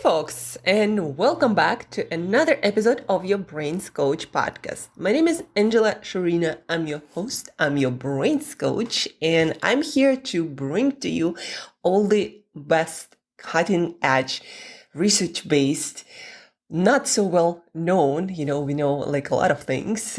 folks, and welcome back to another episode of your Brains Coach podcast. My name is Angela Shurina. I'm your host, I'm your Brains Coach, and I'm here to bring to you all the best cutting edge, research based, not so well known, we know like a lot of things.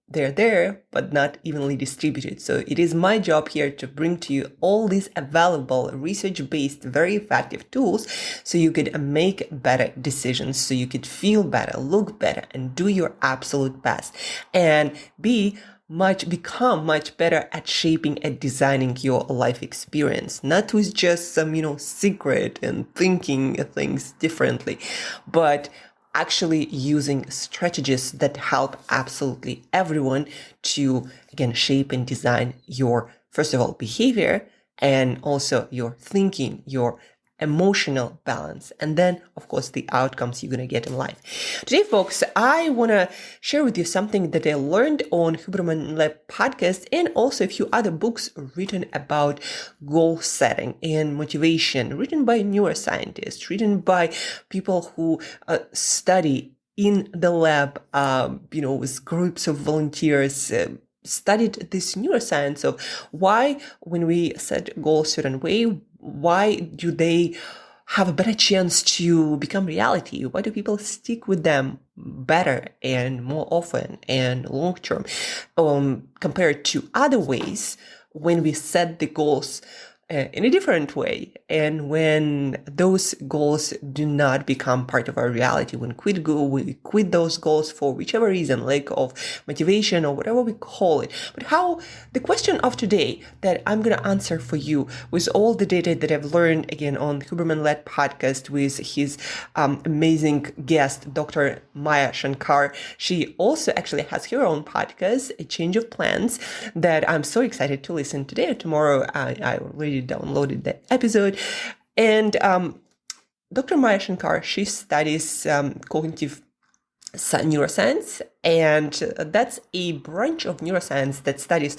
They're there, but not evenly distributed. So it is my job here to bring to you all these available research-based, very effective tools so you could make better decisions, so you could feel better, look better, and do your absolute best, and become much better at shaping and designing your life experience, not with just some, secret and thinking things differently, but actually using strategies that help absolutely everyone to, again, shape and design your, first of all, behavior, and also your thinking, your emotional balance, and then, of course, the outcomes you're going to get in life. Today, folks, I want to share with you something that I learned on Huberman Lab podcast and also a few other books written about goal setting and motivation, written by neuroscientists, written by people who study in the lab, with groups of volunteers, studied this neuroscience of why, when we set goals a certain way, why do they have a better chance to become reality? Why do people stick with them better and more often and long term compared to other ways when we set the goals in a different way, and when those goals do not become part of our reality, when we quit those goals for whichever reason, lack of motivation or whatever we call it. But how the question of today that I'm going to answer for you with all the data that I've learned, again, on Huberman-led podcast with his amazing guest, Dr. Maya Shankar. She also actually has her own podcast, A Change of Plans, that I'm so excited to listen today or tomorrow. I already downloaded that episode. And Dr. Maya Shankar, she studies cognitive neuroscience, and that's a branch of neuroscience that studies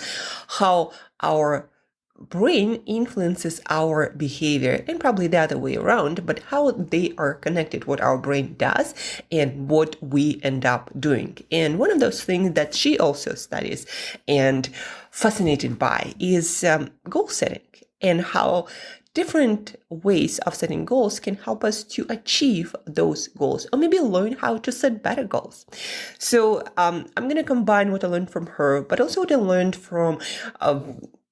how our brain influences our behavior, and probably the other way around, but how they are connected, what our brain does and what we end up doing. And one of those things that she also studies and fascinated by is goal setting, and how different ways of setting goals can help us to achieve those goals, or maybe learn how to set better goals. So I'm going to combine what I learned from her, but also what I learned from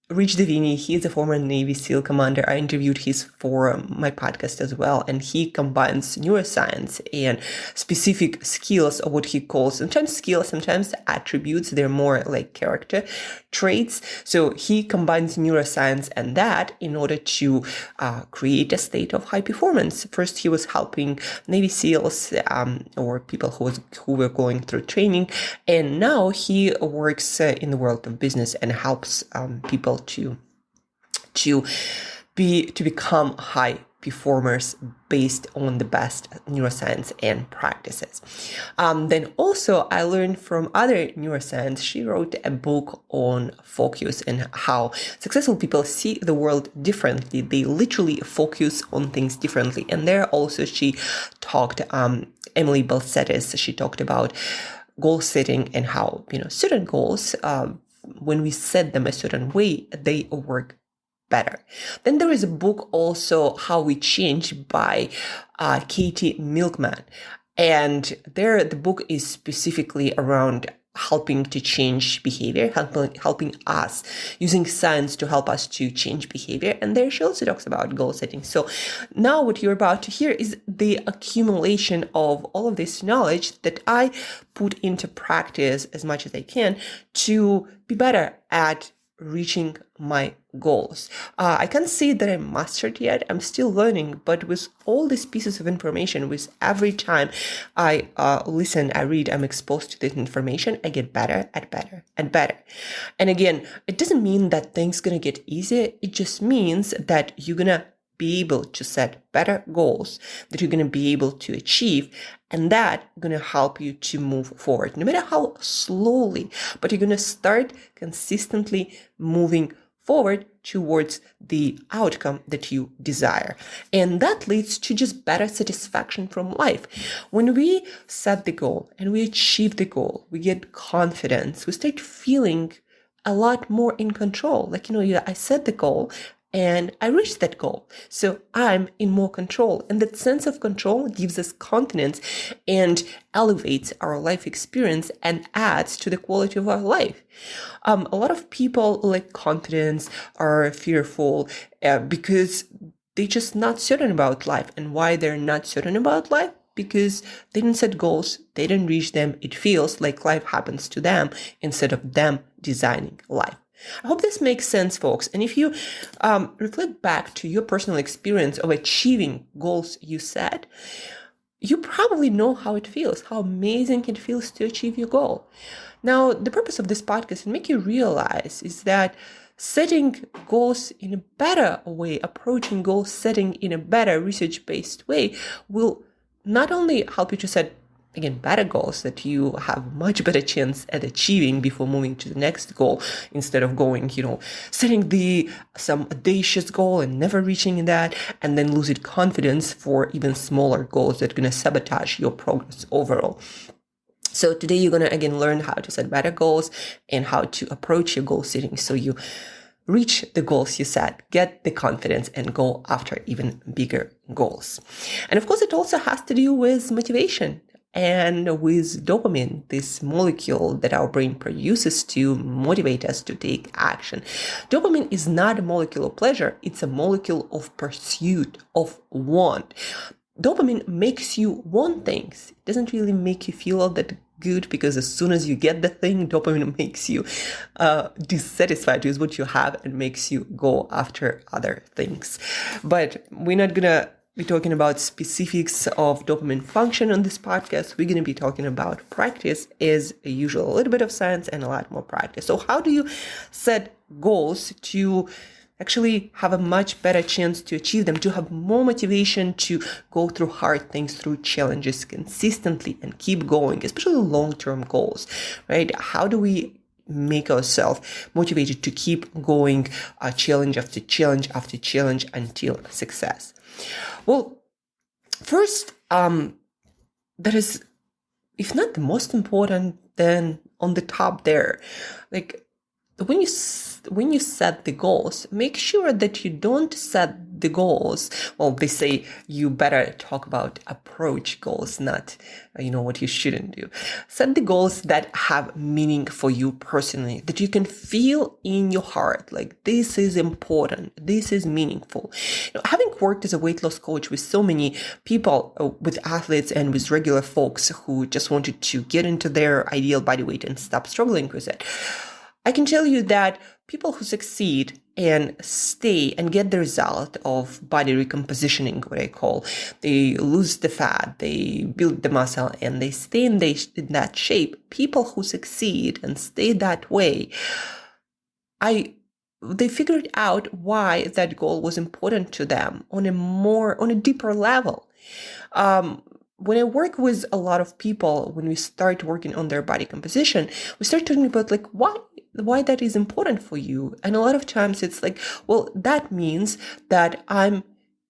Rich Davini. He is a former Navy SEAL commander. I interviewed his for my podcast as well. And he combines neuroscience and specific skills, or what he calls sometimes skills, sometimes attributes. They're more like character traits. So he combines neuroscience and that in order to create a state of high performance. First, he was helping Navy SEALs or people who were going through training. And now he works in the world of business and helps people to become high performers based on the best neuroscience and practices. Then also I learned from other neuroscience. She wrote a book on focus and how successful people see the world differently. They literally focus on things differently. And there also she talked, Emily Balcetis, she talked about goal setting and how, certain goals, when we set them a certain way, they work better. Then there is a book also, How We Change, by Katie Milkman. And there the book is specifically around helping to change behavior, helping us, using science to help us to change behavior. And there she also talks about goal setting. So now what you're about to hear is the accumulation of all of this knowledge that I put into practice as much as I can to be better at reaching my goals. I can't say that I'm mastered yet. I'm still learning, but with all these pieces of information, with every time I listen, I read, I'm exposed to this information, I get better and better and better. And again, it doesn't mean that things gonna get easier. It just means that you're gonna be able to set better goals that you're going to be able to achieve, and that going to help you to move forward, no matter how slowly, but you're going to start consistently moving forward towards the outcome that you desire. And that leads to just better satisfaction from life. When we set the goal and we achieve the goal, we get confidence, we start feeling a lot more in control. Like, I set the goal and I reached that goal. So I'm in more control. And that sense of control gives us confidence and elevates our life experience and adds to the quality of our life. A lot of people lack confidence, are fearful because they're just not certain about life. And why they're not certain about life? Because they didn't set goals, they didn't reach them. It feels like life happens to them instead of them designing life. I hope this makes sense, folks. And if you reflect back to your personal experience of achieving goals you set, you probably know how it feels, how amazing it feels to achieve your goal. Now, the purpose of this podcast is to make you realize is that setting goals in a better way, approaching goal setting in a better research-based way will not only help you to set, again, better goals that you have much better chance at achieving before moving to the next goal, instead of going, setting some audacious goal and never reaching that, and then losing confidence for even smaller goals that are going to sabotage your progress overall. So today you're going to, again, learn how to set better goals and how to approach your goal setting so you reach the goals you set, get the confidence, and go after even bigger goals. And of course, it also has to do with motivation and with dopamine, this molecule that our brain produces to motivate us to take action. Dopamine is not a molecule of pleasure, it's a molecule of pursuit, of want. Dopamine makes you want things. It doesn't really make you feel all that good, because as soon as you get the thing, dopamine makes you dissatisfied with what you have and makes you go after other things. But we're not gonna be talking about specifics of dopamine function on this podcast. We're gonna be talking about practice as usual, a little bit of science and a lot more practice. So how do you set goals to actually have a much better chance to achieve them, to have more motivation to go through hard things, through challenges consistently and keep going, especially long-term goals, right? How do we make ourselves motivated to keep going challenge after challenge after challenge until success? Well, first, that is, if not the most important, then on the top there, like when you set the goals, make sure that you don't set the goals. Well, they say you better talk about approach goals, not, what you shouldn't do. Set the goals that have meaning for you personally, that you can feel in your heart, like this is important, this is meaningful. Having worked as a weight loss coach with so many people, with athletes and with regular folks who just wanted to get into their ideal body weight and stop struggling with it, I can tell you that people who succeed and stay and get the result of body recompositioning, what I call, they lose the fat, they build the muscle, and they stay in that shape. People who succeed and stay that way, they figured out why that goal was important to them on a deeper level. When I work with a lot of people, when we start working on their body composition, we start talking about why that is important for you. And a lot of times it's like, well, that means that I'm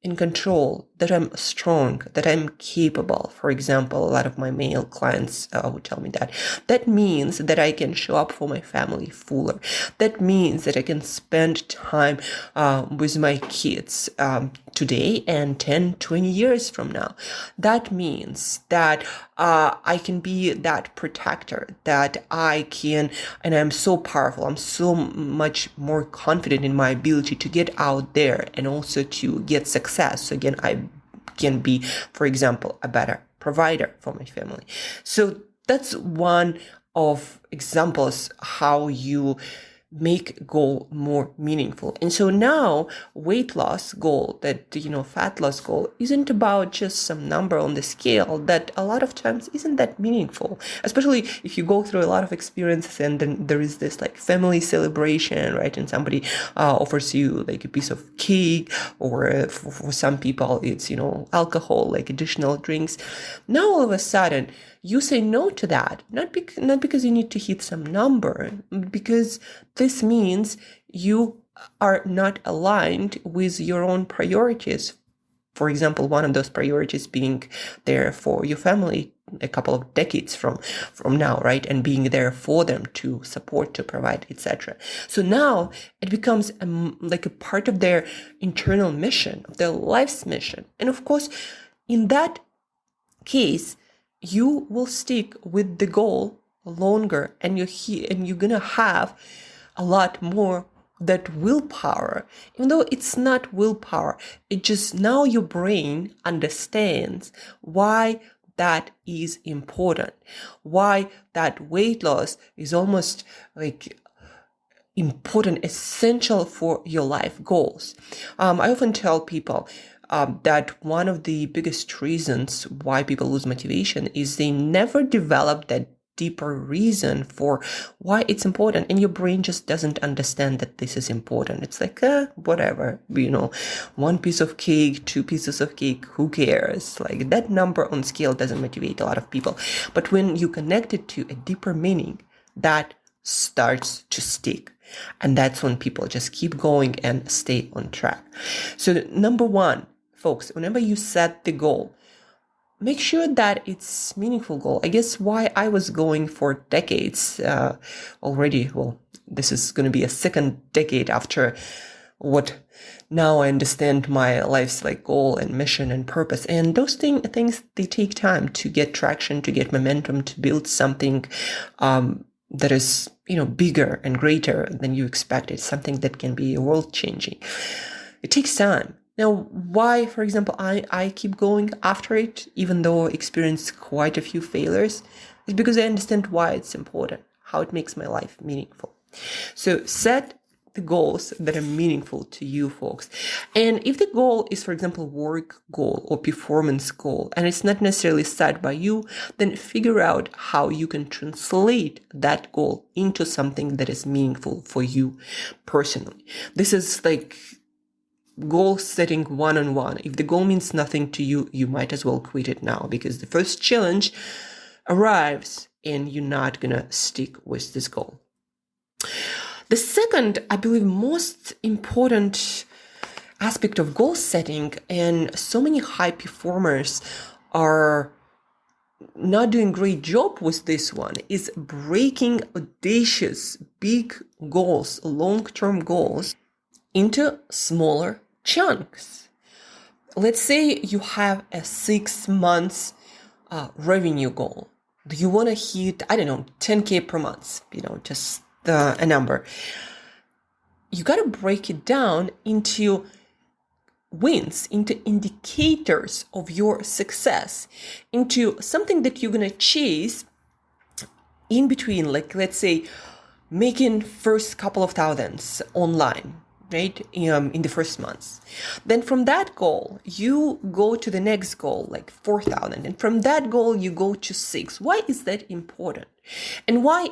in control, that I'm strong, that I'm capable. For example, a lot of my male clients would tell me that. That means that I can show up for my family fuller. That means that I can spend time with my kids today and 10, 20 years from now. That means that I can be that protector, that I can, and I'm so powerful, I'm so much more confident in my ability to get out there and also to get success. So again, I can be, for example, a better provider for my family. So that's one of examples how you make goal more meaningful. And so now weight loss goal, that, fat loss goal isn't about just some number on the scale that a lot of times isn't that meaningful, especially if you go through a lot of experiences and then there is this like family celebration, right? And somebody offers you like a piece of cake, or for some people it's, alcohol, like additional drinks. Now all of a sudden you say no to that, not because you need to hit some number, because this means you are not aligned with your own priorities. For example, one of those priorities being there for your family a couple of decades from now, right? And being there for them to support, to provide, etc. So now it becomes like a part of their internal mission, of their life's mission. And of course, in that case, you will stick with the goal longer, and you're gonna have a lot more that willpower. Even though it's not willpower, it just now your brain understands why that is important, why that weight loss is almost like important, essential for your life goals. I often tell people that one of the biggest reasons why people lose motivation is they never develop that deeper reason for why it's important, and your brain just doesn't understand that this is important. It's like, whatever, 1 piece of cake, 2 pieces of cake, who cares? Like, that number on scale doesn't motivate a lot of people. But when you connect it to a deeper meaning, that starts to stick. And that's when people just keep going and stay on track. So number one, folks, whenever you set the goal, make sure that it's meaningful goal. I guess why I was going for decades already. Well, this is going to be a second decade after what now I understand my life's like goal and mission and purpose. And those things, they take time to get traction, to get momentum, to build something that is, bigger and greater than you expected, something that can be world changing. It takes time. Now, why, for example, I keep going after it, even though I experienced quite a few failures, is because I understand why it's important, how it makes my life meaningful. So set the goals that are meaningful to you, folks. And if the goal is, for example, work goal or performance goal, and it's not necessarily set by you, then figure out how you can translate that goal into something that is meaningful for you personally. This is like goal setting one-on-one. If the goal means nothing to you, you might as well quit it now, because the first challenge arrives and you're not gonna stick with this goal. The second, I believe, most important aspect of goal setting, and so many high performers are not doing a great job with this one, is breaking audacious, big goals, long-term goals, into smaller chunks. Let's say you have a 6 months revenue goal. Do you want to hit, 10K per month, just a number. You got to break it down into wins, into indicators of your success, into something that you're going to chase in between, like, let's say, making first couple of thousands online, right, in the first months. Then from that goal, you go to the next goal, like 4,000. And from that goal, you go to 6. Why is that important? And why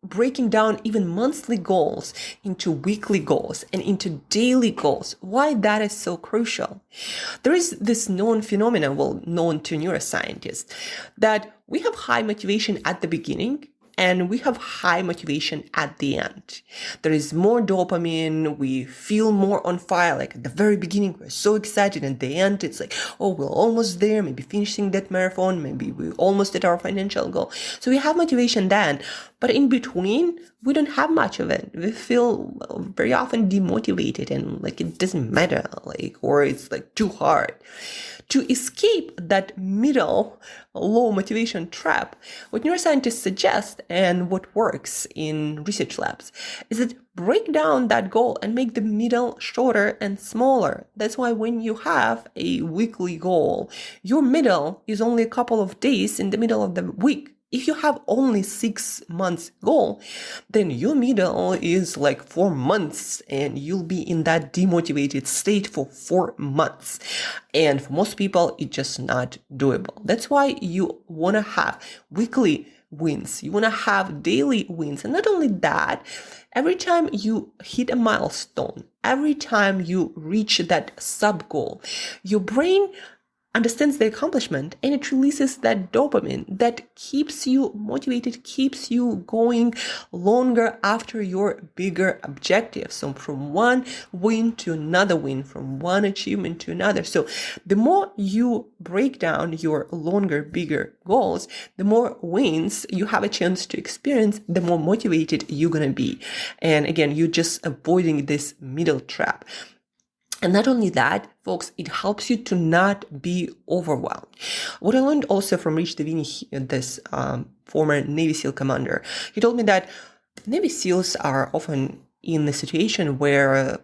breaking down even monthly goals into weekly goals and into daily goals, why that is so crucial? There is this known phenomenon, known to neuroscientists, that we have high motivation at the beginning and we have high motivation at the end. There is more dopamine. We feel more on fire. Like at the very beginning, we're so excited. And at the end, it's like, oh, we're almost there. Maybe finishing that marathon. Maybe we're almost at our financial goal. So we have motivation then. But in between, we don't have much of it. We feel very often demotivated and like it doesn't matter, or it's like too hard. To escape that middle low motivation trap, what neuroscientists suggest and what works in research labs is that break down that goal and make the middle shorter and smaller. That's why when you have a weekly goal, your middle is only a couple of days in the middle of the week. If you have only 6 months goal, then your middle is like 4 months and you'll be in that demotivated state for 4 months. And for most people, it's just not doable. That's why you want to have weekly wins. You want to have daily wins. And not only that, every time you hit a milestone, every time you reach that sub goal, your brain understands the accomplishment, and it releases that dopamine that keeps you motivated, keeps you going longer after your bigger objective. So from one win to another win, from one achievement to another. So the more you break down your longer, bigger goals, the more wins you have a chance to experience, the more motivated you're going to be. And again, you're just avoiding this middle trap. And not only that, folks, it helps you to not be overwhelmed. What I learned also from Rich Davini, this former Navy SEAL commander, he told me that Navy SEALs are often in a situation where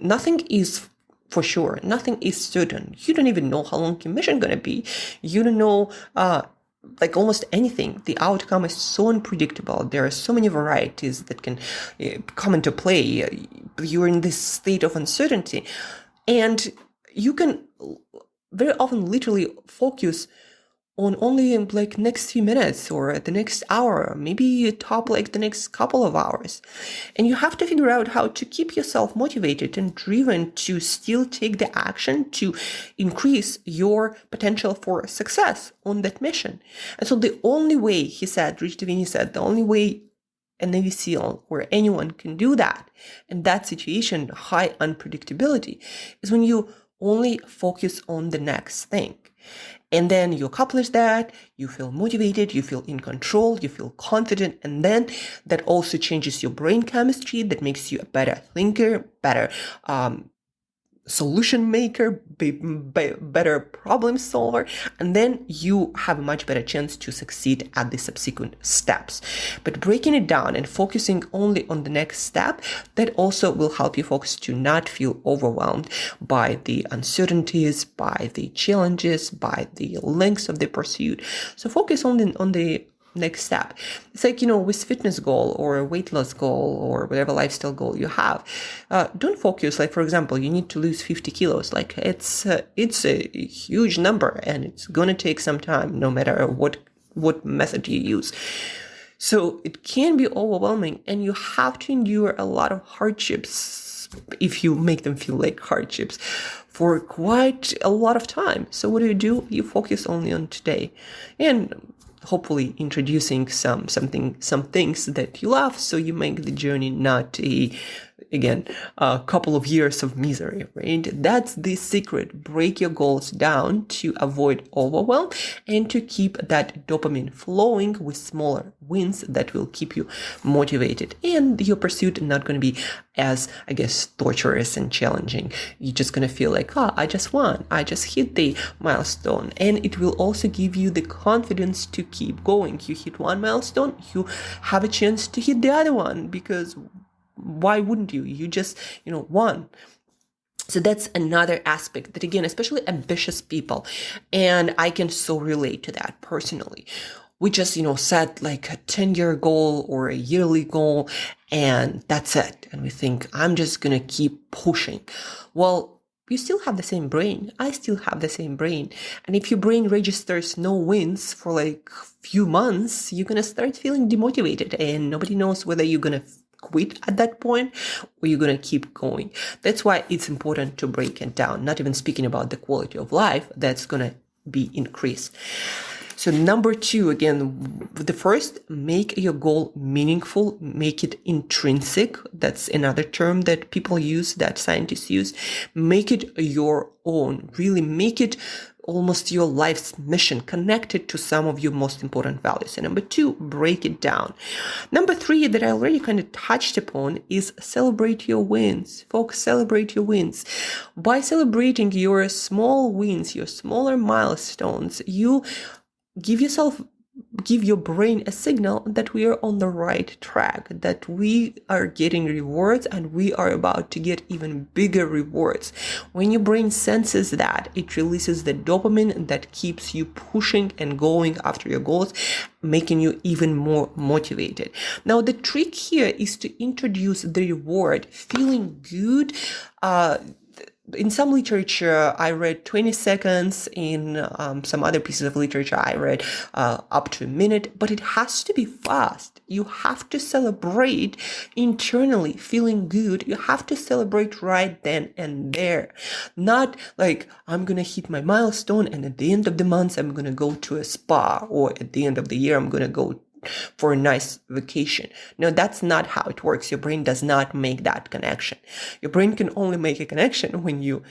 nothing is for sure, nothing is certain. You don't even know how long your mission is going to be. You don't know like almost anything. The outcome is so unpredictable. There are so many varieties that can come into play. You're in this state of uncertainty, and you can very often literally focus on only like next few minutes or the next hour, maybe top like the next couple of hours. And you have to figure out how to keep yourself motivated and driven to still take the action to increase your potential for success on that mission. And so the only way, he said, Rich Davini said, the only way a Navy SEAL or anyone can do that in that situation, high unpredictability, is when you only focus on the next thing. And then you accomplish that, you feel motivated, you feel in control, you feel confident, and then that also changes your brain chemistry, that makes you a better thinker, better solution maker, better problem solver, and then you have a much better chance to succeed at the subsequent steps. But breaking it down and focusing only on the next step, that also will help you folks to not feel overwhelmed by the uncertainties, by the challenges, by the lengths of the pursuit. So focus on the next step. It's like, with fitness goal or a weight loss goal or whatever lifestyle goal you have, don't focus, like, for example, you need to lose 50 kilos. Like it's a huge number and it's going to take some time no matter what method you use. So it can be overwhelming and you have to endure a lot of hardships, if you make them feel like hardships, for quite a lot of time. So what do? You focus only on today and hopefully introducing some things that you love, so you make the journey not a couple of years of misery, right? That's the secret. Break your goals down to avoid overwhelm and to keep that dopamine flowing with smaller wins that will keep you motivated, and your pursuit not going to be as, torturous and challenging. You're just going to feel like, I just won. I just hit the milestone. And it will also give you the confidence to keep going. You hit one milestone, you have a chance to hit the other one, because why wouldn't you? You just, won. So that's another aspect that, again, especially ambitious people, and I can so relate to that personally. We just, set like a 10-year goal or a yearly goal, and that's it. And we think, I'm just going to keep pushing. Well, you still have the same brain. I still have the same brain. And if your brain registers no wins for like few months, you're going to start feeling demotivated, and nobody knows whether you're going to quit at that point or you're going to keep going. That's why it's important to break it down, not even speaking about the quality of life that's going to be increased. So number 2, again, the first, make your goal meaningful, make it intrinsic. That's another term that people use, that scientists use. Make it your own, really make it almost your life's mission, connected to some of your most important values. And number 2, break it down. Number 3, that I already kind of touched upon, is celebrate your wins. Folks, celebrate your wins. By celebrating your small wins, your smaller milestones, you give your brain a signal that we are on the right track, that we are getting rewards and we are about to get even bigger rewards. When your brain senses that, it releases the dopamine that keeps you pushing and going after your goals, making you even more motivated. Now, the trick here is to introduce the reward, feeling good, in some literature, I read 20 seconds. In some other pieces of literature, I read up to a minute, but it has to be fast. You have to celebrate internally, feeling good. You have to celebrate right then and there. Not like, I'm going to hit my milestone and at the end of the month, I'm going to go to a spa, or at the end of the year, I'm going to go for a nice vacation. No, that's not how it works. Your brain does not make that connection. Your brain can only make a connection when you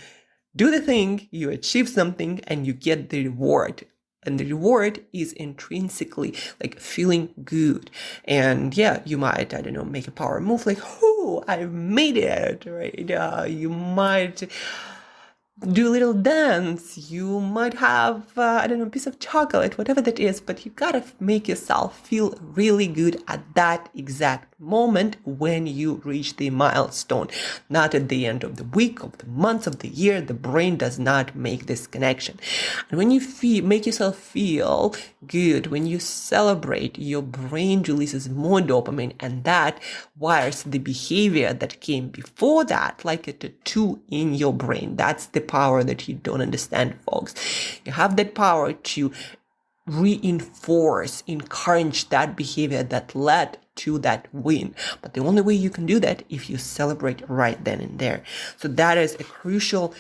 do the thing, you achieve something, and you get the reward. And the reward is intrinsically like feeling good. And yeah, you might, I don't know, make a power move like, oh, I made it, right? You might do a little dance. You might have, I don't know, a piece of chocolate, whatever that is, but you gotta make yourself feel really good at that exact moment when you reach the milestone, not at the end of the week, of the month, of the year. The brain does not make this connection. And when you make yourself feel good, when you celebrate, your brain releases more dopamine, and that wires the behavior that came before that, like a tattoo in your brain. That's the power that you don't understand, folks. You have that power to reinforce, encourage that behavior that led to that win. But the only way you can do that if you celebrate right then and there. So that is a crucial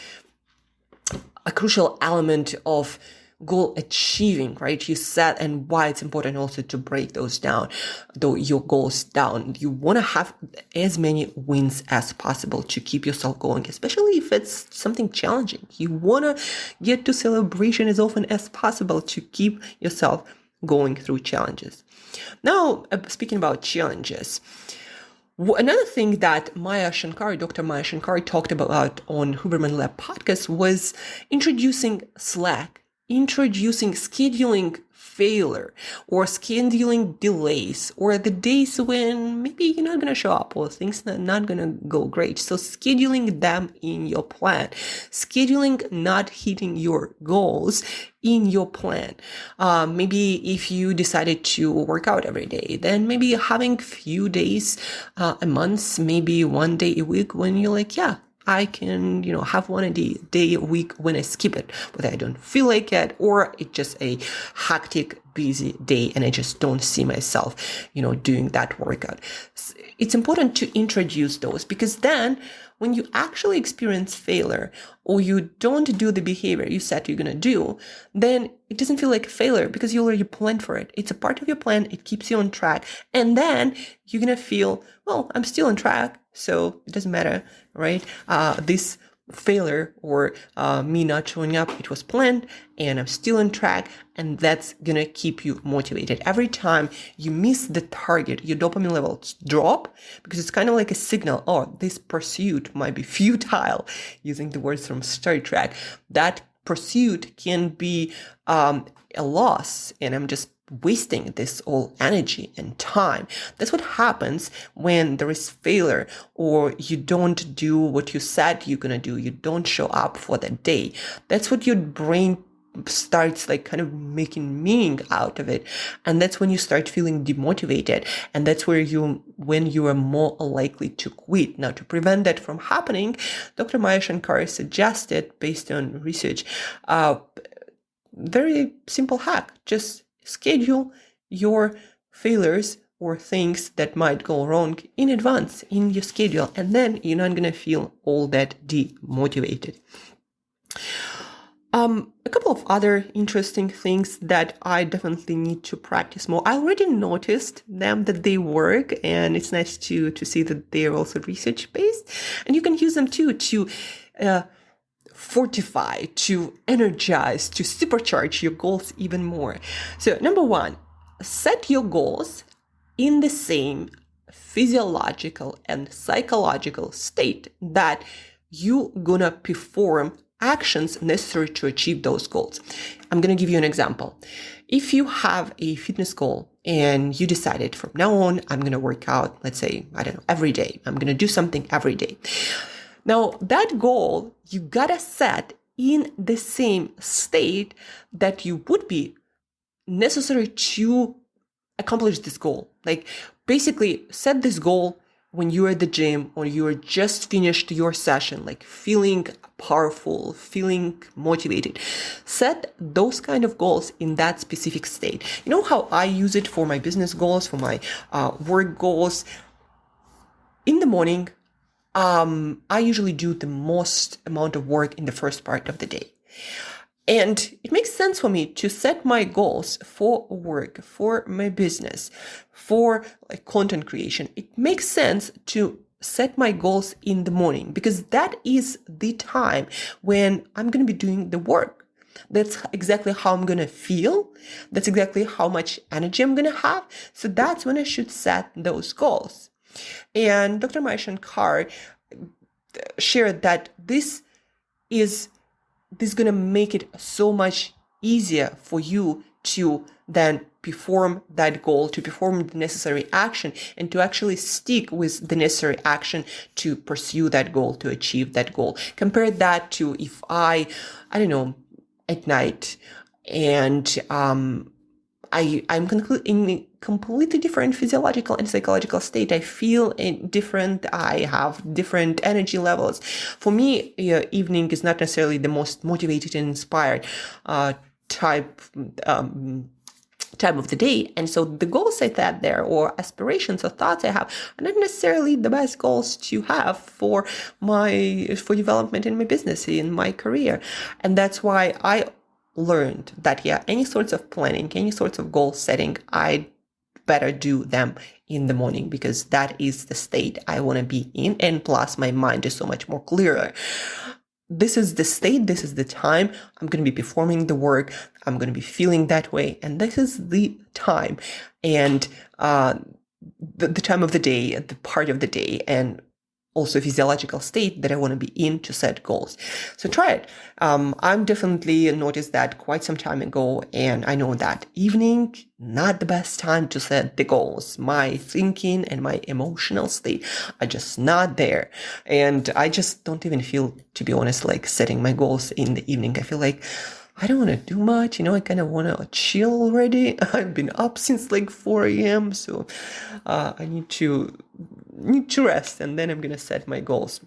element of goal achieving, right? You set, and why it's important also to break those down, though your goals down. You want to have as many wins as possible to keep yourself going, especially if it's something challenging. You want to get to celebration as often as possible to keep yourself going through challenges. Now, speaking about challenges, another thing that Dr. Maya Shankari talked about on Huberman Lab podcast was introducing Slack, introducing scheduling failure or scheduling delays, or the days when maybe you're not going to show up or things are not going to go great. So scheduling them in your plan, scheduling not hitting your goals in your plan. Maybe if you decided to work out every day, then maybe having few days a month, maybe one day a week when you're like, yeah, I can, have one day a week when I skip it, whether I don't feel like it or it's just a hectic, busy day and I just don't see myself, doing that workout. It's important to introduce those, because then when you actually experience failure or you don't do the behavior you said you're going to do, then it doesn't feel like a failure because you already planned for it. It's a part of your plan. It keeps you on track. And then you're going to feel, well, I'm still on track, so it doesn't matter, right? This failure or me not showing up, it was planned and I'm still on track, and that's gonna keep you motivated. Every time you miss the target, your dopamine levels drop, because it's kind of like a signal, oh, this pursuit might be futile, using the words from Star Trek. That pursuit can be a loss, and I'm just wasting this all energy and time. That's what happens when there is failure, or you don't do what you said you're gonna do. You don't show up for that day. That's what your brain starts like kind of making meaning out of it. And that's when you start feeling demotivated. And that's when you are more likely to quit. Now, to prevent that from happening, Dr. Maya Shankari suggested, based on research, very simple hack. Just schedule your failures or things that might go wrong in advance in your schedule, and then you're not going to feel all that demotivated. A couple of other interesting things that I definitely need to practice more. I already noticed them, that they work, and it's nice to see that they're also research-based, and you can use them too to fortify, to energize, to supercharge your goals even more. So number one, set your goals in the same physiological and psychological state that you're gonna perform actions necessary to achieve those goals. I'm gonna give you an example. If you have a fitness goal and you decided from now on, I'm gonna work out, let's say, every day. I'm gonna do something every day. Now, that goal, you gotta set in the same state that you would be necessary to accomplish this goal. Like, basically, set this goal when you're at the gym or you're just finished your session, like feeling powerful, feeling motivated, set those kind of goals in that specific state. You know how I use it for my business goals, for my work goals? In the morning, I usually do the most amount of work in the first part of the day. And it makes sense for me to set my goals for work, for my business, for like content creation. It makes sense to set my goals in the morning because that is the time when I'm going to be doing the work. That's exactly how I'm going to feel. That's exactly how much energy I'm going to have. So that's when I should set those goals. And Dr. Shankar shared that this is going to make it so much easier for you to then perform that goal, to perform the necessary action, and to actually stick with the necessary action to pursue that goal, to achieve that goal. Compare that to if I don't know, at night, and I'm in a completely different physiological and psychological state. I feel different. I have different energy levels. For me, evening is not necessarily the most motivated and inspired time of the day. And so the goals I set there, or aspirations or thoughts I have, are not necessarily the best goals to have for development in my business, in my career. And that's why I learned that, any sorts of planning, any sorts of goal setting, I better do them in the morning because that is the state I want to be in. And plus my mind is so much more clearer. This is the state, this is the time I'm going to be performing the work. I'm going to be feeling that way. And this is the time and the time of the day, the part of the day, and also physiological state that I want to be in to set goals. So try it. I'm definitely noticed that quite some time ago, and I know that evening, not the best time to set the goals. My thinking and my emotional state are just not there. And I just don't even feel, to be honest, like setting my goals in the evening. I feel like I don't want to do much, I kind of want to chill already. I've been up since like 4 a.m. So I need to rest, and then I'm going to set my goals.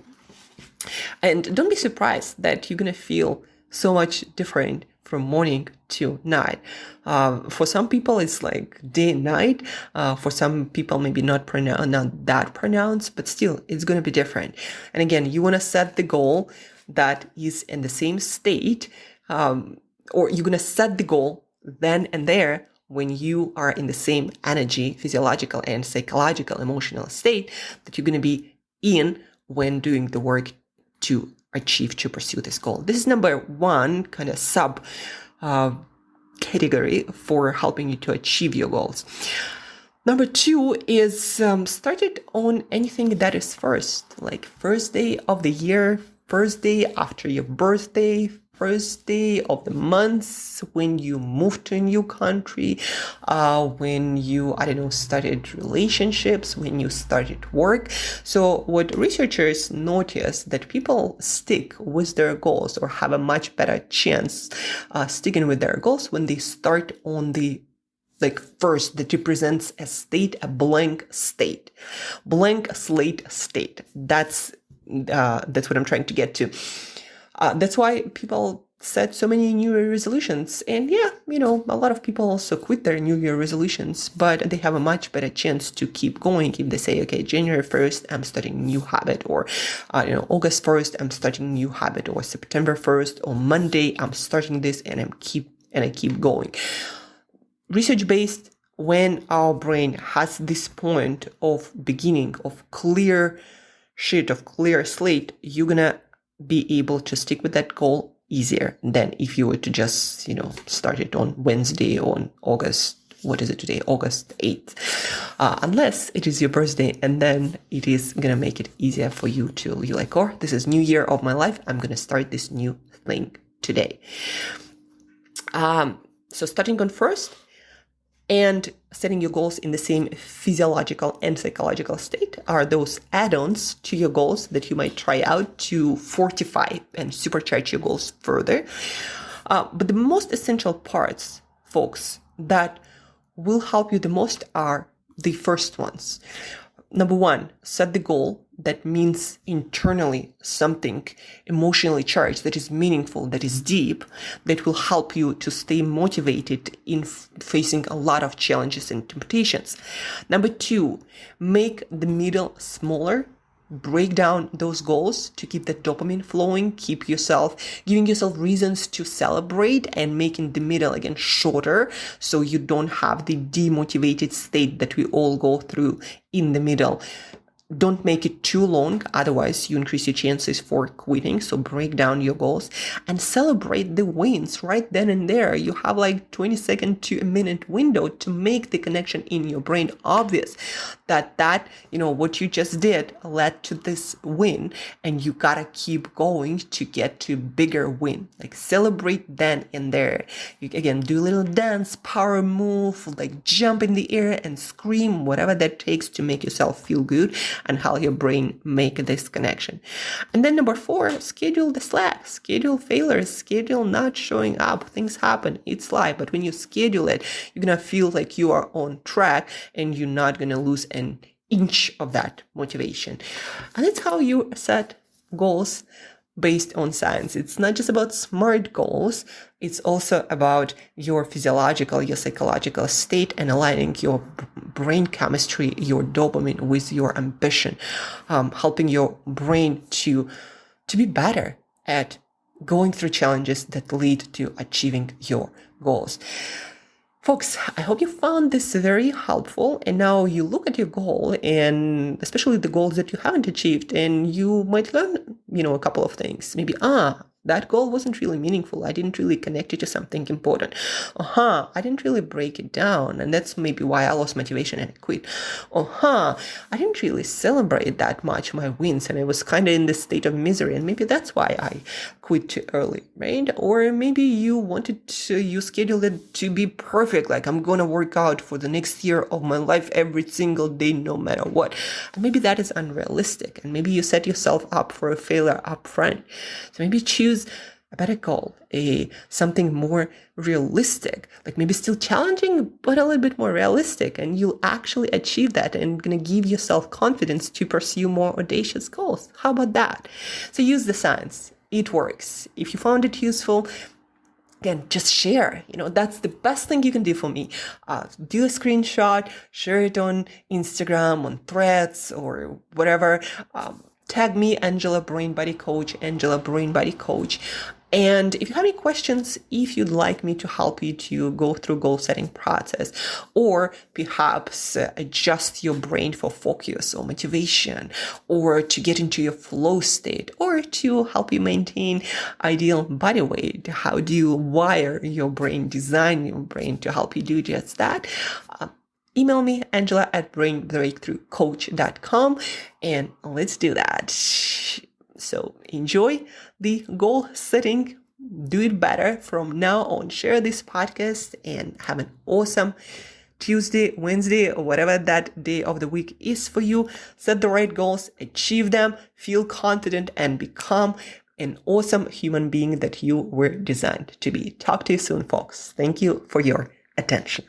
And don't be surprised that you're going to feel so much different from morning to night. For some people, it's like day and night. For some people, maybe not that pronounced, but still, it's going to be different. And again, you want to set the goal that is in the same state, or you're going to set the goal then and there when you are in the same energy, physiological and psychological, emotional state that you're going to be in when doing the work to pursue this goal. This is number one kind of sub category for helping you to achieve your goals. Number two is started on anything that is first, like first day of the year, first day after your birthday, first day of the month, when you moved to a new country, when you, started relationships, when you started work. So what researchers notice that people stick with their goals or have a much better chance sticking with their goals when they start on the first, that represents a state, a blank slate state. That's what I'm trying to get to. That's why people set so many New Year resolutions. And a lot of people also quit their New Year resolutions, but they have a much better chance to keep going if they say, okay, January 1st, I'm starting a new habit, or, August 1st, I'm starting a new habit, or September 1st, or Monday, I'm starting this, and I keep going. Research-based, when our brain has this point of beginning of clear sheet, of clear slate, you're gonna be able to stick with that goal easier than if you were to just, start it on Wednesday on August, what is it today? August 8th. Unless it is your birthday, and then it is going to make it easier for you to, you're like, oh, this is new year of my life. I'm going to start this new thing today. So starting on first, and setting your goals in the same physiological and psychological state are those add-ons to your goals that you might try out to fortify and supercharge your goals further. But the most essential parts, folks, that will help you the most are the first ones. Number one, set the goal that means internally something emotionally charged, that is meaningful, that is deep, that will help you to stay motivated in facing a lot of challenges and temptations. Number two, make the middle smaller. Break down those goals to keep the dopamine flowing, giving yourself reasons to celebrate, and making the middle again shorter so you don't have the demotivated state that we all go through in the middle. Don't make it too long, otherwise you increase your chances for quitting. So break down your goals and celebrate the wins right then and there. You have like 20-second to a minute window to make the connection in your brain obvious that what you just did led to this win, and you gotta keep going to get to bigger win. Like celebrate then and there. You again do a little dance, power move, like jump in the air and scream, whatever that takes to make yourself feel good and how your brain make this connection. And then number four, schedule the slack, schedule failures, schedule not showing up. Things happen, it's life, but when you schedule it, you're gonna feel like you are on track and you're not gonna lose an inch of that motivation. And that's how you set goals based on science. It's not just about smart goals, it's also about your physiological, your psychological state, and aligning your brain chemistry, your dopamine with your ambition, helping your brain to be better at going through challenges that lead to achieving your goals. Folks, I hope you found this very helpful, and now you look at your goal, and especially the goals that you haven't achieved, and you might learn, a couple of things. Maybe, that goal wasn't really meaningful. I didn't really connect it to something important. I didn't really break it down, and that's maybe why I lost motivation and I quit. I didn't really celebrate that much my wins, and I was kind of in this state of misery, and maybe that's why I quit too early, right? Or maybe you scheduled it to be perfect, like I'm gonna work out for the next year of my life every single day, no matter what. And maybe that is unrealistic, and maybe you set yourself up for a failure up front. So maybe choose a better goal, something more realistic, like maybe still challenging, but a little bit more realistic, and you'll actually achieve that and gonna give yourself confidence to pursue more audacious goals. How about that? So use the science. It works. If you found it useful, again, just share. That's the best thing you can do for me. Do a screenshot, share it on Instagram, on Threads, or whatever. Tag me, Angela Brain Body Coach. And if you have any questions, if you'd like me to help you to go through goal setting process, or perhaps adjust your brain for focus or motivation, or to get into your flow state, or to help you maintain ideal body weight, how do you wire your brain, design your brain to help you do just that? Email me, angela@brainbreakthroughcoach.com, and let's do that. So enjoy the goal setting. Do it better from now on. Share this podcast and have an awesome Tuesday, Wednesday, or whatever that day of the week is for you. Set the right goals, achieve them, feel confident, and become an awesome human being that you were designed to be. Talk to you soon, folks. Thank you for your attention.